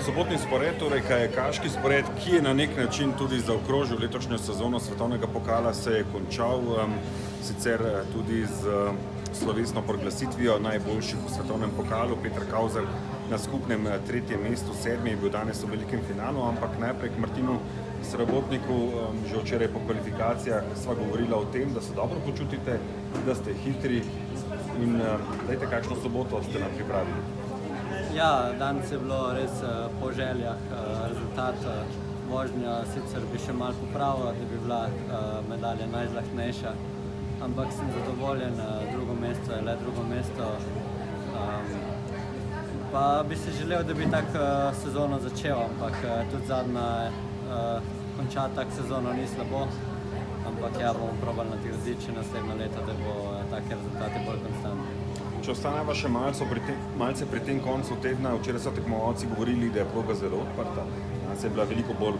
Sobotni spored, torej kajakaški spored, ki je na nek način tudi zaokrožil letošnjo sezono svetovnega pokala, se je končal, sicer tudi z slovesno proglasitvijo najboljših v svetovnem pokalu. Peter Kauzer na skupnem tretjem mestu, sedmi je bil danes v velikem finalu, ampak najprej k Martinu Srebotniku. Že včeraj po kvalifikacijah sva govorila o tem, da se dobro počutite, da ste hitri in dajte, kakšno soboto ste nam pripravili. Ja, danes je bilo res po željah rezultat. Vožnja sicer bi še malo popravila, da bi bila medalja najžlahtnejša, ampak sem zadovoljen, drugo mesto je le drugo mesto. Pa bi si želel, da bi tak sezono začel, ampak tudi zadnja končati tak sezono ni slabo, ampak ja, bomo probali nadgraditi še naslednje leto, da bo take rezultate bolj konstantni. Če ostaneva še malce pri tem koncu tedna, včeraj so tekmovalci govorili, da je proga zelo odprta, danes je bila veliko bolj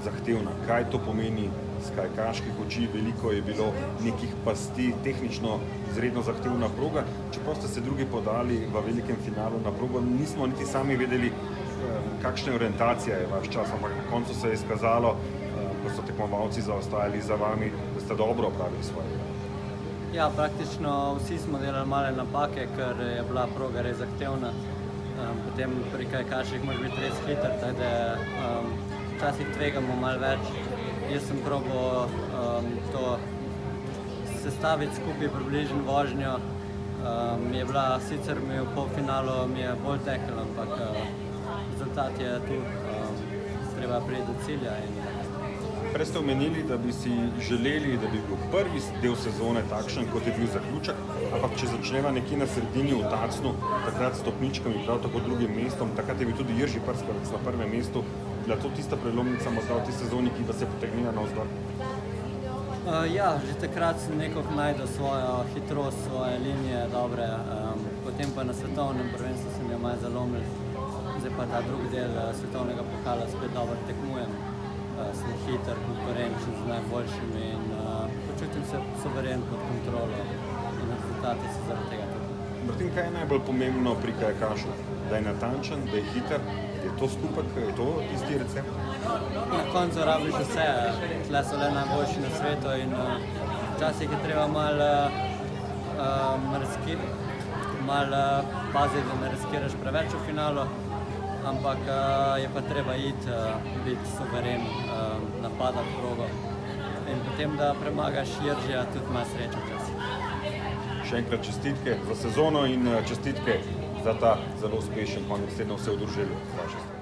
zahtevna. Kaj to pomeni z kajakaških oči? Veliko je bilo nekih pasti, tehnično izredno zahtevna proga. Čeprav ste se drugi podali v velikem finalu na progo, nismo niti sami vedeli, kakšna orientacija je vaš čas, ampak na koncu se je izkazalo, ko so tekmovalci zaostajali za vami, da ste dobro opravili svoje. Ja, praktično vsi smo delali male napake, ker je bila proga res zahtevna. Potem pri kajakaših moraš biti res hiter, tako da včasih tvegamo malo več. Jaz sem probal to sestaviti skupaj približno vožnjo. Je bila, sicer mi v polfinalu mi je bolj tekel, ampak rezultat je tu, treba priti do cilja. Prej ste omenili, da bi si želeli, da bi bil prvi del sezone takšen, kot je bil zaključek, ampak če začneva nekje na sredini v Tacnu, takrat s stopničkami, prav tako drugim mestom, takrat je bil tudi Jerži Prskavec na prvem mestu, bila to tista prelomnica morda v tej sezoni, ki vas je potegnila navzdol? Ja, že takrat sem nekako najdel svojo hitrost, svoje linije dobre, potem pa na svetovnem prvenstvu sem jo malo zalomil, zdaj pa ta drugi del svetovnega pokala spet dobro tekmujem. Sem hiter, konkurenčen z najboljšimi in počutim se suveren pod kontrolo in rezultati so zaradi tega tako. Martin, kaj je najbolj pomembno pri kajakašu? Da je natančen, da je hiter? Je to skupek, je to tisti recept? Na koncu rabiš vse, tle so le najboljši na svetu in včasih je treba malo paziti, da ne riskiraš preveč v finalu, ampak je pa treba iti, biti suveren, napadati progo in potem, da premagaš Jeržija, tudi ima srečo včasih. Še enkrat čestitke za sezono in čestitke za ta zelo uspešen konec tedna, vse v družbi z vaše strani.